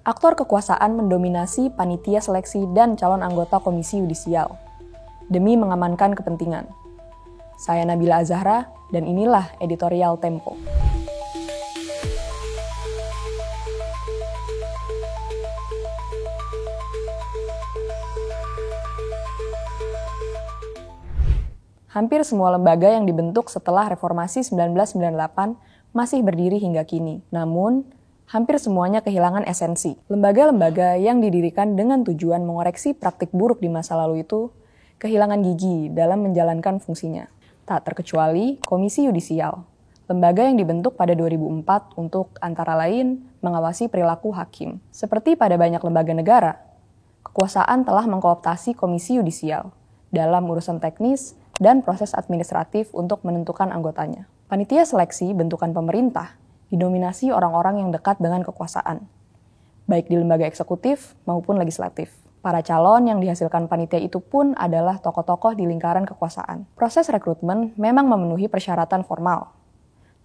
Aktor kekuasaan mendominasi panitia seleksi dan calon anggota Komisi Yudisial demi mengamankan kepentingan. Saya Nabila Azahra, dan inilah editorial Tempo. Hampir semua lembaga yang dibentuk setelah Reformasi 1998 masih berdiri hingga kini. Namun, hampir semuanya kehilangan esensi. Lembaga-lembaga yang didirikan dengan tujuan mengoreksi praktik buruk di masa lalu itu kehilangan gigi dalam menjalankan fungsinya. Tak terkecuali Komisi Yudisial, lembaga yang dibentuk pada 2004 untuk antara lain mengawasi perilaku hakim. Seperti pada banyak lembaga negara, kekuasaan telah mengkooptasi Komisi Yudisial dalam urusan teknis dan proses administratif untuk menentukan anggotanya. Panitia seleksi bentukan pemerintah didominasi orang-orang yang dekat dengan kekuasaan, baik di lembaga eksekutif maupun legislatif. Para calon yang dihasilkan panitia itu pun adalah tokoh-tokoh di lingkaran kekuasaan. Proses rekrutmen memang memenuhi persyaratan formal,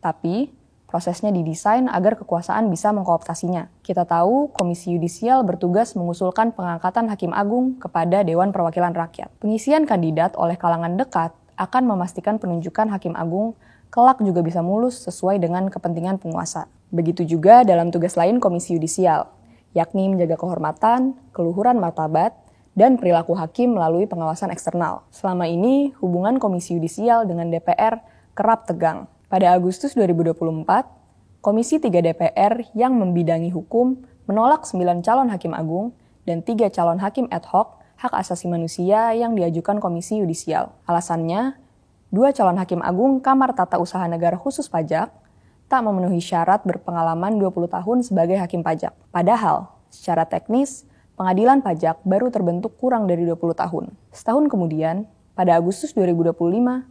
tapi prosesnya didesain agar kekuasaan bisa mengkooptasinya. Kita tahu Komisi Yudisial bertugas mengusulkan pengangkatan Hakim Agung kepada Dewan Perwakilan Rakyat. Pengisian kandidat oleh kalangan dekat akan memastikan penunjukan Hakim Agung kelak juga bisa mulus sesuai dengan kepentingan penguasa. Begitu juga dalam tugas lain Komisi Yudisial, yakni menjaga kehormatan, keluhuran martabat, dan perilaku hakim melalui pengawasan eksternal. Selama ini, hubungan Komisi Yudisial dengan DPR kerap tegang. Pada Agustus 2024, Komisi 3 DPR yang membidangi hukum menolak 9 calon Hakim Agung dan 3 calon Hakim ad hoc hak asasi manusia yang diajukan Komisi Yudisial. Alasannya, 2 calon Hakim Agung Kamar Tata Usaha Negara Khusus Pajak tak memenuhi syarat berpengalaman 20 tahun sebagai hakim pajak. Padahal, secara teknis, pengadilan pajak baru terbentuk kurang dari 20 tahun. Setahun kemudian, pada Agustus 2025,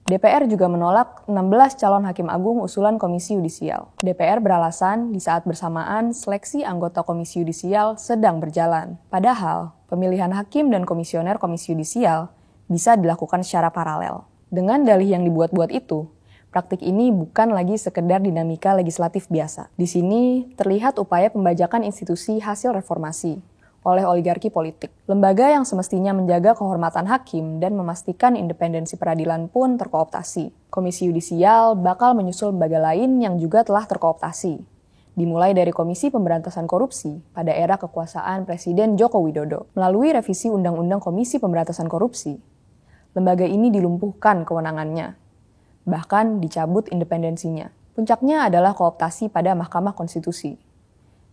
DPR juga menolak 16 calon Hakim Agung usulan Komisi Yudisial. DPR beralasan di saat bersamaan seleksi anggota Komisi Yudisial sedang berjalan. Padahal, pemilihan hakim dan komisioner Komisi Yudisial bisa dilakukan secara paralel. Dengan dalih yang dibuat-buat itu, praktik ini bukan lagi sekedar dinamika legislatif biasa. Di sini terlihat upaya pembajakan institusi hasil reformasi oleh oligarki politik. Lembaga yang semestinya menjaga kehormatan hakim dan memastikan independensi peradilan pun terkooptasi. Komisi Yudisial bakal menyusul lembaga lain yang juga telah terkooptasi. Dimulai dari Komisi Pemberantasan Korupsi pada era kekuasaan Presiden Joko Widodo. Melalui revisi Undang-Undang Komisi Pemberantasan Korupsi, lembaga ini dilumpuhkan kewenangannya, bahkan dicabut independensinya. Puncaknya adalah kooptasi pada Mahkamah Konstitusi,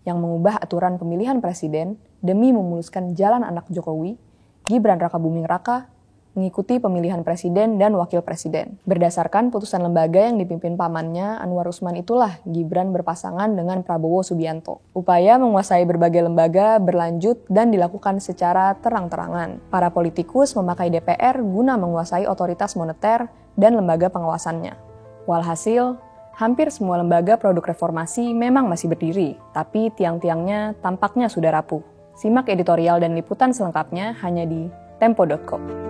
yang mengubah aturan pemilihan presiden demi memuluskan jalan anak Jokowi, Gibran Rakabuming Raka, mengikuti pemilihan presiden dan wakil presiden. Berdasarkan putusan lembaga yang dipimpin pamannya, Anwar Usman itulah Gibran berpasangan dengan Prabowo Subianto. Upaya menguasai berbagai lembaga berlanjut dan dilakukan secara terang-terangan. Para politikus memakai DPR guna menguasai otoritas moneter dan lembaga pengawasannya. Walhasil, hampir semua lembaga produk reformasi memang masih berdiri, tapi tiang-tiangnya tampaknya sudah rapuh. Simak editorial dan liputan selengkapnya hanya di tempo.co.